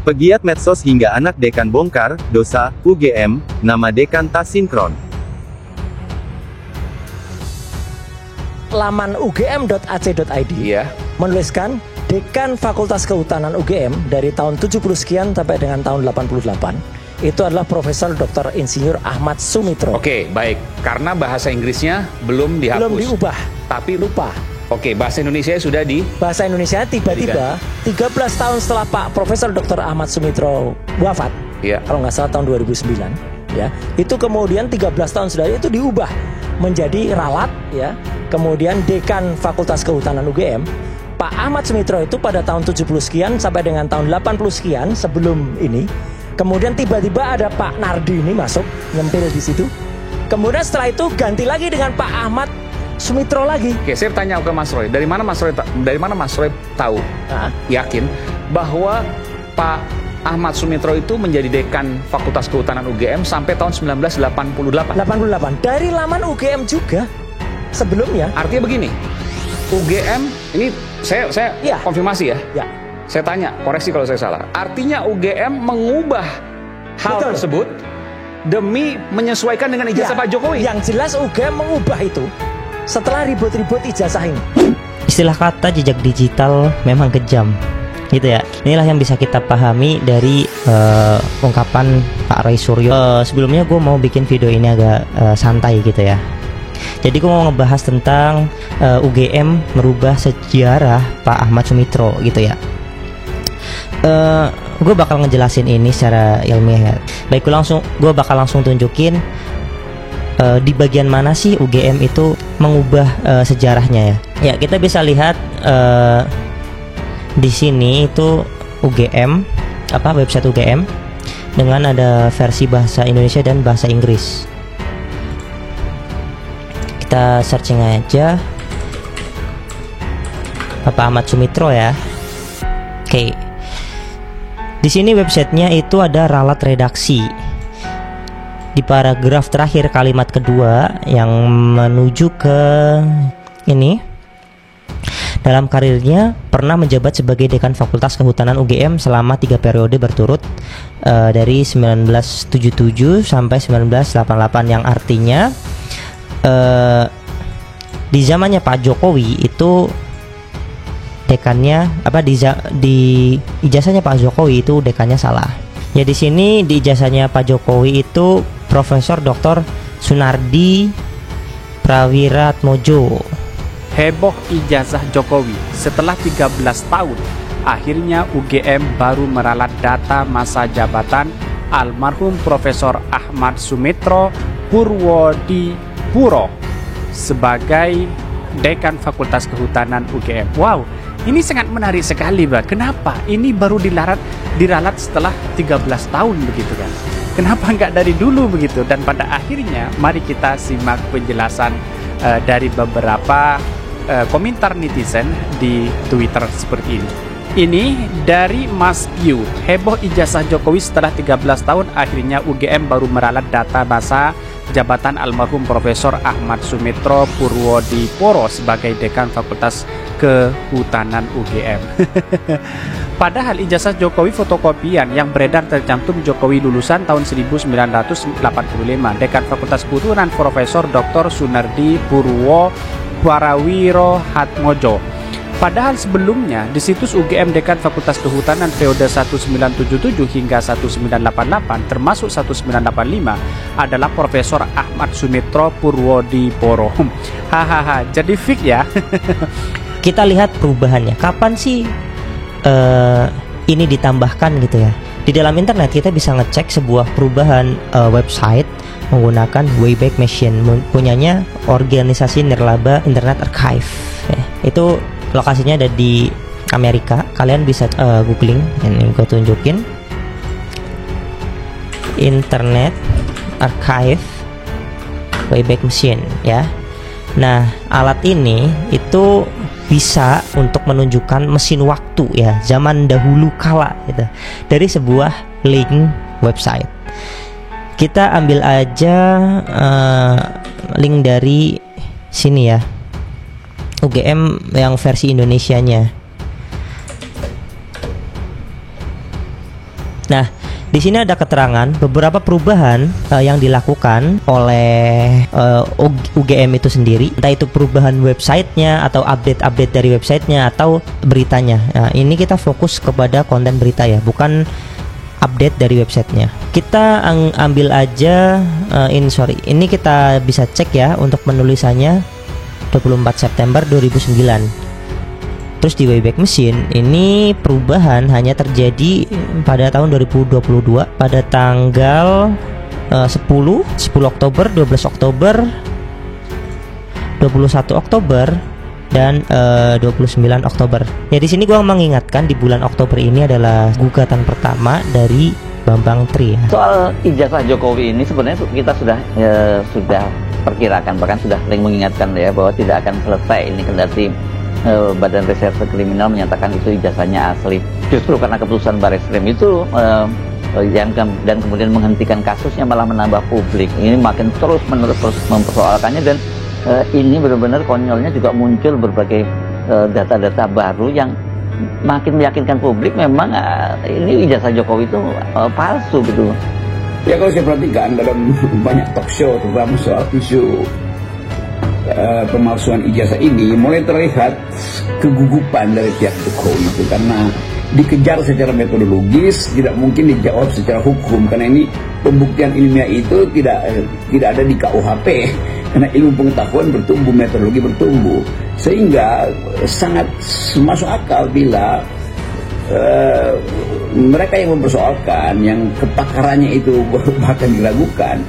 Pegiat medsos hingga anak dekan bongkar, dosa, UGM, nama dekan tak sinkron. Laman ugm.ac.id menuliskan dekan Fakultas Kehutanan UGM dari tahun 70 sekian sampai dengan tahun 88 itu adalah Profesor Dr. Insinyur Ahmad Sumitro. Oke, baik. Karena bahasa Inggrisnya belum dihapus. Belum diubah. Tapi lupa. Oke, bahasa Indonesia sudah di... Bahasa Indonesia tiba-tiba 13 tahun setelah Pak Profesor Dr. Ahmad Sumitro wafat, kalau nggak salah tahun 2009, ya, itu kemudian 13 tahun setelah itu diubah menjadi Ralat, ya, kemudian Dekan Fakultas Kehutanan UGM. Pak Ahmad Sumitro itu pada tahun 70 sekian sampai dengan tahun 80 sekian sebelum ini. Kemudian tiba-tiba ada Pak Nardi ini masuk nyempil di situ. Kemudian setelah itu ganti lagi dengan Pak Ahmad Sumitro lagi. Oke, saya tanya ke Mas Roy, dari mana Mas Roy tahu, yakin bahwa Pak Ahmad Sumitro itu menjadi dekan Fakultas Kehutanan UGM sampai tahun 1988? 88. Dari laman UGM juga sebelumnya. Artinya begini, UGM ini saya konfirmasi ya. Saya tanya, koreksi kalau saya salah. Artinya UGM mengubah hal tersebut demi menyesuaikan dengan ijazah Pak Jokowi. Yang jelas UGM mengubah itu setelah ribut-ribut ijazah ini. Istilah kata jejak digital memang kejam, gitu ya. Inilah yang bisa kita pahami dari ungkapan Pak Roy Suryo. Sebelumnya gue mau bikin video ini agak santai gitu ya. Jadi gue mau ngebahas tentang UGM merubah sejarah Pak Ahmad Sumitro gitu ya. Gue bakal ngejelasin ini secara ilmiah ya. Baik, gue bakal langsung tunjukin di bagian mana sih UGM itu mengubah sejarahnya ya. Ya, kita bisa lihat di sini itu UGM, website UGM dengan ada versi bahasa Indonesia dan bahasa Inggris. Kita searching aja Pak Ahmad Sumitro ya. Oke. Di sini websitenya itu ada ralat redaksi. Di paragraf terakhir kalimat kedua yang menuju ke ini, dalam karirnya pernah menjabat sebagai dekan Fakultas Kehutanan UGM selama 3 periode berturut dari 1977 sampai 1988, yang artinya di zamannya Pak Jokowi itu dekannya di ijazahnya Pak Jokowi itu dekannya salah. Ya, di sini di ijazahnya Pak Jokowi itu Profesor Dr. Sunardi Prawiratmojo. Heboh ijazah Jokowi. Setelah 13 tahun, akhirnya UGM baru meralat data masa jabatan almarhum Profesor Ahmad Sumitro Purwodipuro sebagai Dekan Fakultas Kehutanan UGM. Wow, ini sangat menarik sekali, Pak. Kenapa? Ini baru diralat setelah 13 tahun begitu kan? Kenapa nggak dari dulu begitu? Dan pada akhirnya, mari kita simak penjelasan dari beberapa komentar netizen di Twitter seperti ini. Ini dari Mas Piu. Heboh ijazah Jokowi setelah 13 tahun, akhirnya UGM baru meralat data masa jabatan almarhum Profesor Ahmad Sumitro Purwodipuro sebagai Dekan Fakultas Kehutanan UGM. Padahal ijazah Jokowi fotokopian yang beredar tercantum Jokowi lulusan tahun 1985, Dekan Fakultas Kehutanan Profesor Dr. Sunardi Purwo Prawiratmojo. Padahal sebelumnya di situs UGM Dekan Fakultas Kehutanan periode 1977 hingga 1988 termasuk 1985 adalah Profesor Ahmad Sumitro Purwodipuro. Hahaha, jadi fix ya. Kita lihat perubahannya. Kapan sih ini ditambahkan gitu ya? Di dalam internet kita bisa ngecek sebuah perubahan website menggunakan Wayback Machine punyanya organisasi Nirlaba Internet Archive ya. Itu lokasinya ada di Amerika. Kalian bisa googling, ini gue tunjukin Internet Archive Wayback Machine ya. Nah, alat ini itu bisa untuk menunjukkan mesin waktu ya, zaman dahulu kala gitu, dari sebuah link website. Kita ambil aja link dari sini ya, UGM yang versi Indonesianya. Nah, di sini ada keterangan beberapa perubahan yang dilakukan oleh UGM itu sendiri, entah itu perubahan websitenya atau update dari websitenya atau beritanya. Nah, ini kita fokus kepada konten berita ya, bukan update dari websitenya. Kita ambil aja ini kita bisa cek ya untuk penulisannya 24 September 2009. Terus di Wayback Machine ini perubahan hanya terjadi pada tahun 2022 pada tanggal 10 Oktober, 12 Oktober, 21 Oktober dan 29 Oktober. Ya, di sini gua mengingatkan di bulan Oktober ini adalah gugatan pertama dari Bambang Tri ya. Soal ijazah Jokowi ini sebenarnya kita sudah perkirakan, bahkan sudah sering mengingatkan ya bahwa tidak akan selesai ini kendati Badan Reserse Kriminal menyatakan itu ijazahnya asli. Justru karena keputusan Barreskrim itu dan kemudian menghentikan kasusnya malah menambah publik. Ini makin terus-menerus mempersoalkannya, dan ini benar-benar konyolnya juga muncul berbagai data-data baru yang makin meyakinkan publik memang ini ijazah Jokowi itu palsu gitu. Ya, kalau saya perhatikan dalam banyak talk show terutama soal isu pemalsuan ijazah ini, mulai terlihat kegugupan dari pihak Jokowi itu karena dikejar secara metodologis, tidak mungkin dijawab secara hukum karena ini pembuktian ilmiah itu tidak ada di KUHP karena ilmu pengetahuan bertumbuh, metodologi bertumbuh, sehingga sangat masuk akal bila mereka yang mempersoalkan, yang kepakarannya itu bahkan diragukan,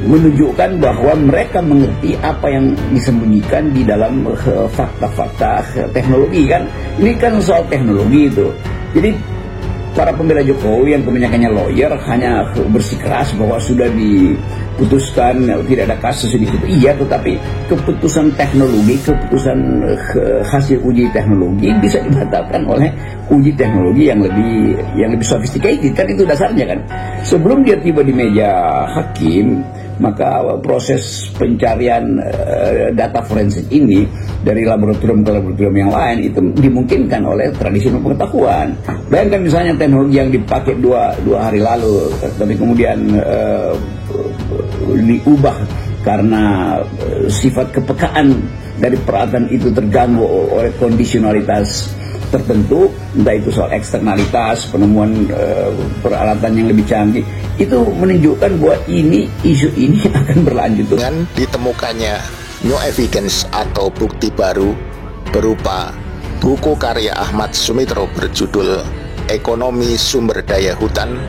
menunjukkan bahwa mereka mengerti apa yang disembunyikan di dalam fakta-fakta teknologi kan. Ini kan soal teknologi itu. Jadi para pembela Jokowi yang kebanyakannya lawyer hanya bersikeras bahwa sudah diputuskan tidak ada kasus di situ. Iya, tetapi keputusan teknologi, keputusan hasil uji teknologi bisa dibatalkan oleh uji teknologi yang lebih sophisticated kan, itu dasarnya kan. Sebelum dia tiba di meja hakim, maka proses pencarian data forensik ini dari laboratorium ke laboratorium yang lain itu dimungkinkan oleh tradisi pengetahuan. Bayangkan misalnya teknologi yang dipakai dua hari lalu, tapi kemudian diubah karena sifat kepekaan dari peralatan itu terganggu oleh kondisionalitas tertentu, entah itu soal eksternalitas, penemuan peralatan yang lebih canggih, itu menunjukkan bahwa isu ini akan berlanjut. Dengan ditemukannya new evidence atau bukti baru berupa buku karya Ahmad Sumitro berjudul Ekonomi Sumber Daya Hutan,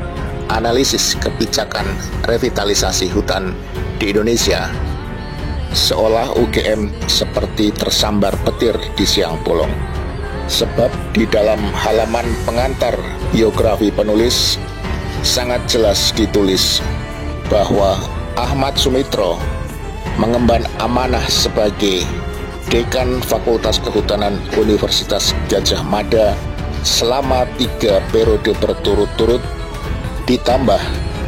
Analisis Kebijakan Revitalisasi Hutan di Indonesia, seolah UGM seperti tersambar petir di siang bolong. Sebab di dalam halaman pengantar biografi penulis sangat jelas ditulis bahwa Ahmad Sumitro mengemban amanah sebagai Dekan Fakultas Kehutanan Universitas Gadjah Mada selama 3 periode berturut-turut, ditambah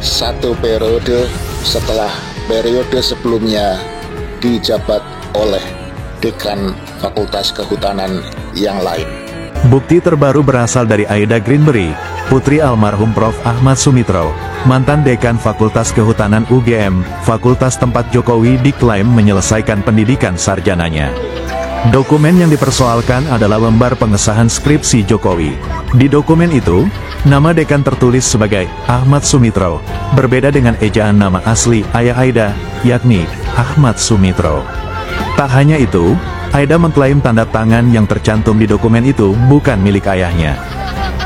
1 periode setelah periode sebelumnya dijabat oleh Dekan Fakultas Kehutanan yang lain. Bukti terbaru berasal dari Aida Greenberry, putri almarhum Prof. Ahmad Sumitro, mantan Dekan Fakultas Kehutanan UGM, fakultas tempat Jokowi diklaim menyelesaikan pendidikan sarjananya. Dokumen yang dipersoalkan adalah lembar pengesahan skripsi Jokowi. Di dokumen itu, nama dekan tertulis sebagai Ahmad Sumitro, berbeda dengan ejaan nama asli ayah Aida, yakni Ahmad Sumitro. Tak hanya itu, Aida mengklaim tanda tangan yang tercantum di dokumen itu bukan milik ayahnya.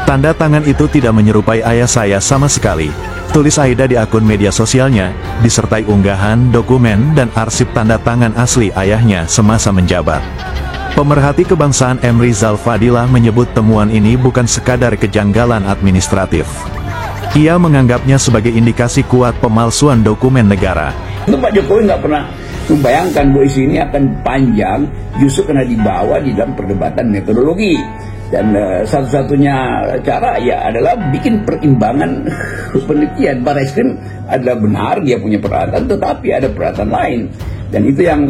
Tanda tangan itu tidak menyerupai ayah saya sama sekali, tulis Aida di akun media sosialnya, disertai unggahan, dokumen, dan arsip tanda tangan asli ayahnya semasa menjabat. Pemerhati kebangsaan M. Rizal Fadilah menyebut temuan ini bukan sekadar kejanggalan administratif. Ia menganggapnya sebagai indikasi kuat pemalsuan dokumen negara. Itu Pak Jokowi nggak pernah membayangkan bahwa isu ini akan panjang, justru karena dibawa di dalam perdebatan metodologi. Dan satu-satunya cara ya adalah bikin perimbangan penelitian. Barreskrim adalah benar dia punya peralatan, tetapi ada peralatan lain. Dan itu yang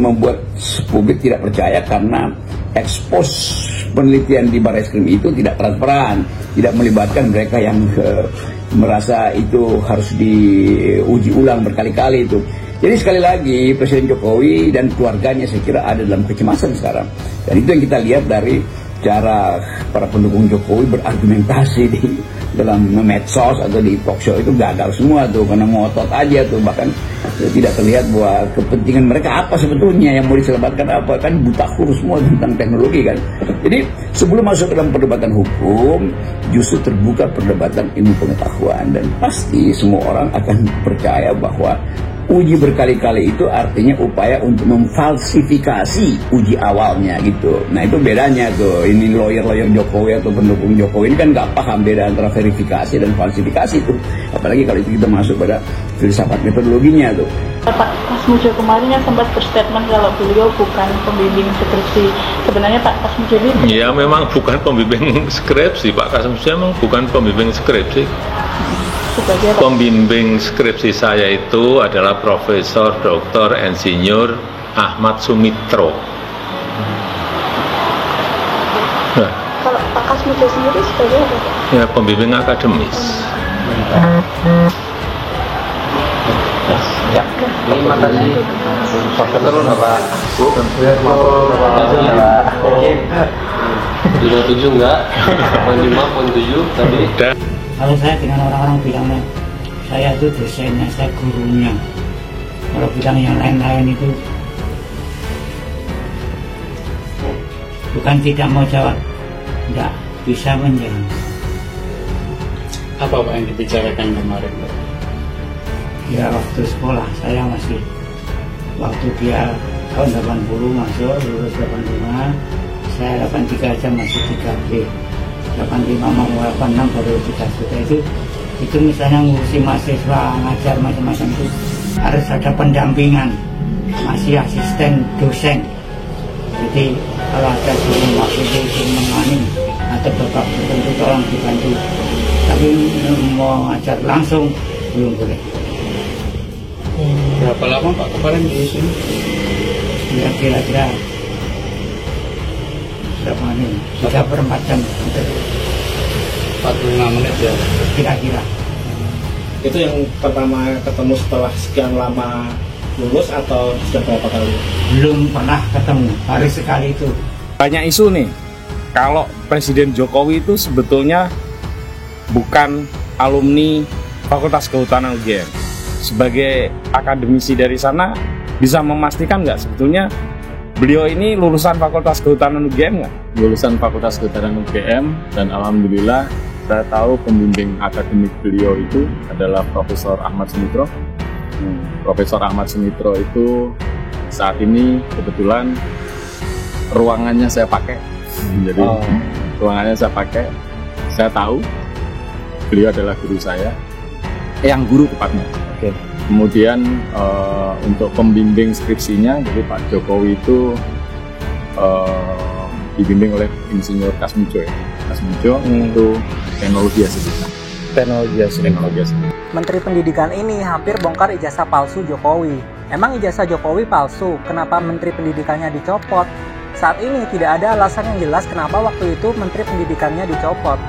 membuat publik tidak percaya karena ekspos penelitian di Barreskrim itu tidak transparan, tidak melibatkan mereka yang merasa itu harus diuji ulang berkali-kali itu. Jadi sekali lagi Presiden Jokowi dan keluarganya saya kira ada dalam kecemasan sekarang. Dan itu yang kita lihat dari cara para pendukung Jokowi berargumentasi di dalam medsos atau di talk show itu gagal semua tuh, karena ngotot aja tuh, bahkan tidak terlihat bahwa kepentingan mereka apa sebetulnya, yang mau diselamatkan apa, kan buta huruf semua tentang teknologi kan. Jadi sebelum masuk ke dalam perdebatan hukum, justru terbuka perdebatan ilmu pengetahuan, dan pasti semua orang akan percaya bahwa uji berkali-kali itu artinya upaya untuk memfalsifikasi uji awalnya gitu. Nah itu bedanya tuh, ini lawyer-lawyer Jokowi atau pendukung Jokowi ini kan nggak paham beda antara verifikasi dan falsifikasi tuh. Apalagi kalau itu kita masuk pada filsafat metodologinya tuh. Pak Kasmujo kemarin yang sempat berstatement kalau beliau bukan pembimbing skripsi. Sebenarnya Pak Kasmujo ini... Ya memang bukan pembimbing skripsi, Pak Kasmujo memang bukan pembimbing skripsi. Pembimbing skripsi saya itu adalah Profesor Dr. Insinyur Ahmad Sumitro. Nah, kalau Pak Kasmujo sendiri sebagai apa? Ya pembimbing akademis. Ya, terima kasih. Terus Bapak. Sudah 7 enggak? Poin 5, poin 7 tadi. Kalau saya dengan orang-orang bilangnya, saya itu dosennya, saya gurunya. Kalau bilang yang lain-lain itu bukan tidak mau jawab, tidak bisa menjawab. Apa Pak yang dibicarakan kemarin Pak? Ya waktu sekolah saya masih, waktu dia tahun 80 masuk, lulus 85, saya 83 aja masih 3B. 85 mau 86 baru 3 juta itu misalnya ngurusi mahasiswa, ngajar macam-macam itu harus ada pendampingan, masih asisten dosen. Jadi kalau ada guru wakil itu menangani atau bapak tertentu tolong dibantu, tapi mau ngajar langsung belum boleh. Berapa lama Pak kemarin di sini? Ya kira-kira berapa menit? 3/4 jam. 45 menit ya kira-kira. Itu yang pertama ketemu setelah sekian lama lulus atau sudah berapa kali? Belum pernah ketemu, hari sekali itu. Banyak isu nih, kalau Presiden Jokowi itu sebetulnya bukan alumni Fakultas Kehutanan UGM. Sebagai akademisi dari sana, bisa memastikan nggak sebetulnya beliau ini lulusan Fakultas Kehutanan UGM nggak? Lulusan Fakultas Kehutanan UGM, dan alhamdulillah saya tahu pembimbing akademik beliau itu adalah Profesor Ahmad Sumitro. Profesor Ahmad Sumitro itu saat ini kebetulan ruangannya saya pakai. Jadi ruangannya saya pakai, saya tahu beliau adalah guru saya, yang guru tepatnya. Kemudian untuk pembimbing skripsinya, jadi Pak Jokowi itu dibimbing oleh Insinyur Kasmujo ya. Kasmujo itu teknologi hasil. Menteri Pendidikan ini hampir bongkar ijazah palsu Jokowi. Emang ijazah Jokowi palsu? Kenapa Menteri Pendidikannya dicopot? Saat ini tidak ada alasan yang jelas kenapa waktu itu Menteri Pendidikannya dicopot.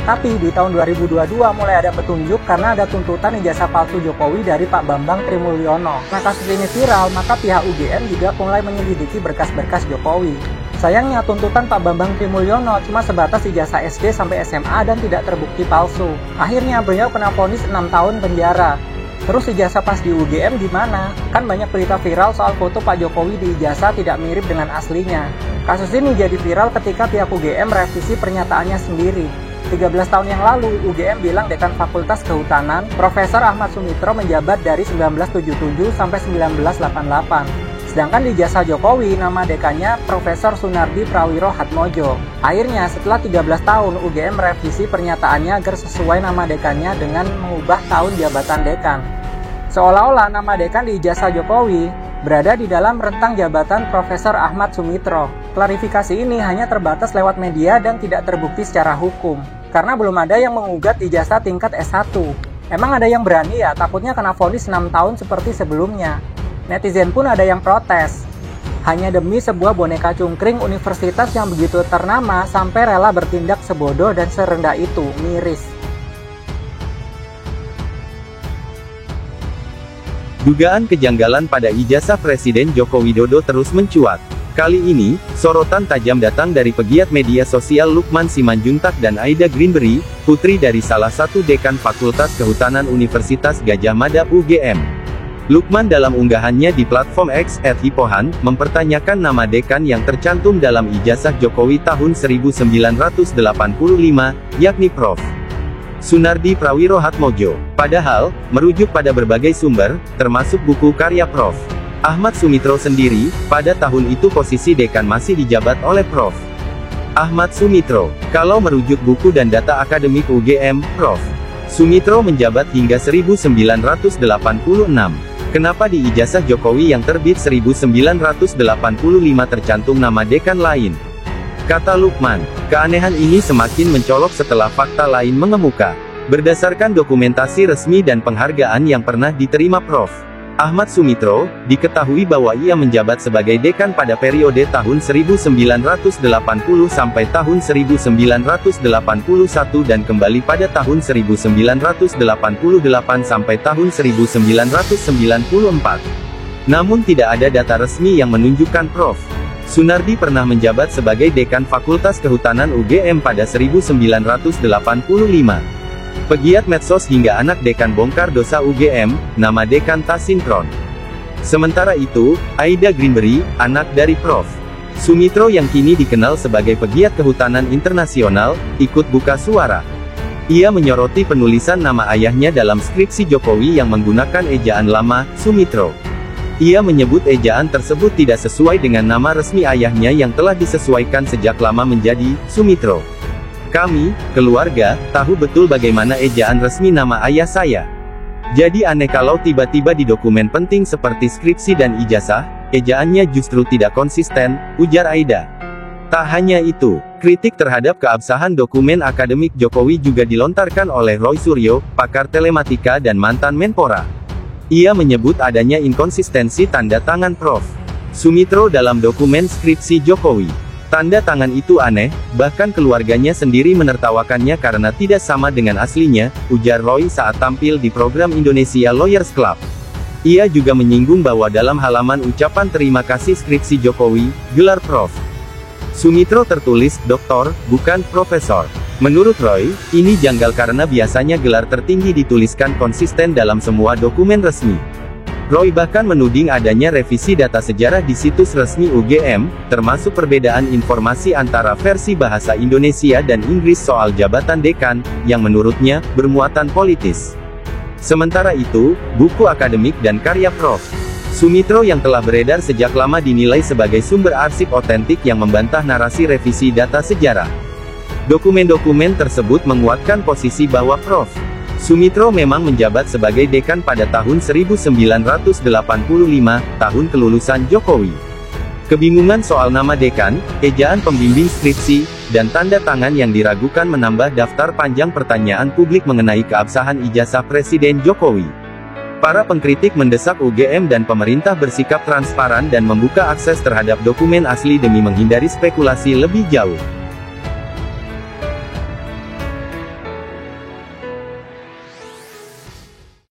Tapi di tahun 2022 mulai ada petunjuk karena ada tuntutan ijazah palsu Jokowi dari Pak Bambang Trimulyono. Nah kasus ini viral, maka pihak UGM juga mulai menyelidiki berkas-berkas Jokowi. Sayangnya tuntutan Pak Bambang Trimulyono cuma sebatas ijazah SD sampai SMA dan tidak terbukti palsu. Akhirnya beliau kena vonis 6 tahun penjara. Terus ijazah pas di UGM gimana? Kan banyak berita viral soal foto Pak Jokowi di ijazah tidak mirip dengan aslinya. Kasus ini jadi viral ketika pihak UGM revisi pernyataannya sendiri. 13 tahun yang lalu, UGM bilang Dekan Fakultas Kehutanan, Profesor Ahmad Sumitro menjabat dari 1977 sampai 1988. Sedangkan di ijazah Jokowi, nama dekannya Profesor Sunardi Prawiro Hatmojo. Akhirnya, setelah 13 tahun, UGM revisi pernyataannya agar sesuai nama dekannya dengan mengubah tahun jabatan dekan. Seolah-olah nama dekan di ijazah Jokowi berada di dalam rentang jabatan Profesor Ahmad Sumitro. Klarifikasi ini hanya terbatas lewat media dan tidak terbukti secara hukum, karena belum ada yang mengugat ijazah tingkat S1. Emang ada yang berani ya? Takutnya kena vonis 6 tahun seperti sebelumnya. Netizen pun ada yang protes. Hanya demi sebuah boneka cungkring universitas yang begitu ternama sampai rela bertindak sebodoh dan serendah itu, miris. Dugaan kejanggalan pada ijazah Presiden Joko Widodo terus mencuat. Kali ini, sorotan tajam datang dari pegiat media sosial Lukman Simanjuntak dan Aida Greenberry, putri dari salah satu dekan Fakultas Kehutanan Universitas Gadjah Mada UGM. Lukman dalam unggahannya di platform X @hipohan, mempertanyakan nama dekan yang tercantum dalam ijazah Jokowi tahun 1985, yakni Prof. Sunardi Prawirohatmojo. Padahal, merujuk pada berbagai sumber, termasuk buku karya Prof. Ahmad Sumitro sendiri, pada tahun itu posisi dekan masih dijabat oleh Prof. Ahmad Sumitro. Kalau merujuk buku dan data akademik UGM, Prof. Sumitro menjabat hingga 1986. Kenapa di ijazah Jokowi yang terbit 1985 tercantum nama dekan lain? Kata Lukman, keanehan ini semakin mencolok setelah fakta lain mengemuka. Berdasarkan dokumentasi resmi dan penghargaan yang pernah diterima Prof. Ahmad Sumitro, diketahui bahwa ia menjabat sebagai dekan pada periode tahun 1980 sampai tahun 1981 dan kembali pada tahun 1988 sampai tahun 1994. Namun tidak ada data resmi yang menunjukkan Prof. Sunardi pernah menjabat sebagai dekan Fakultas Kehutanan UGM pada 1985. Pegiat medsos hingga anak dekan bongkar dosa UGM, nama dekan tak sinkron. Sementara itu, Aida Greenberry, anak dari Prof. Sumitro yang kini dikenal sebagai pegiat kehutanan internasional, ikut buka suara. Ia menyoroti penulisan nama ayahnya dalam skripsi Jokowi yang menggunakan ejaan lama, Sumitro. Ia menyebut ejaan tersebut tidak sesuai dengan nama resmi ayahnya yang telah disesuaikan sejak lama menjadi Sumitro. Kami, keluarga, tahu betul bagaimana ejaan resmi nama ayah saya. Jadi aneh kalau tiba-tiba di dokumen penting seperti skripsi dan ijazah, ejaannya justru tidak konsisten, ujar Aida. Tak hanya itu, kritik terhadap keabsahan dokumen akademik Jokowi juga dilontarkan oleh Roy Suryo, pakar telematika dan mantan Menpora. Ia menyebut adanya inkonsistensi tanda tangan Prof. Sumitro dalam dokumen skripsi Jokowi. Tanda tangan itu aneh, bahkan keluarganya sendiri menertawakannya karena tidak sama dengan aslinya, ujar Roy saat tampil di program Indonesia Lawyers Club. Ia juga menyinggung bahwa dalam halaman ucapan terima kasih skripsi Jokowi, gelar Prof. Sumitro tertulis Doktor, bukan Profesor. Menurut Roy, ini janggal karena biasanya gelar tertinggi dituliskan konsisten dalam semua dokumen resmi. Roy bahkan menuding adanya revisi data sejarah di situs resmi UGM, termasuk perbedaan informasi antara versi bahasa Indonesia dan Inggris soal jabatan dekan, yang menurutnya, bermuatan politis. Sementara itu, buku akademik dan karya Prof. Sumitro yang telah beredar sejak lama dinilai sebagai sumber arsip otentik yang membantah narasi revisi data sejarah. Dokumen-dokumen tersebut menguatkan posisi bahwa Prof. Sumitro memang menjabat sebagai dekan pada tahun 1985, tahun kelulusan Jokowi. Kebingungan soal nama dekan, ejaan pembimbing skripsi, dan tanda tangan yang diragukan menambah daftar panjang pertanyaan publik mengenai keabsahan ijazah Presiden Jokowi. Para pengkritik mendesak UGM dan pemerintah bersikap transparan dan membuka akses terhadap dokumen asli demi menghindari spekulasi lebih jauh.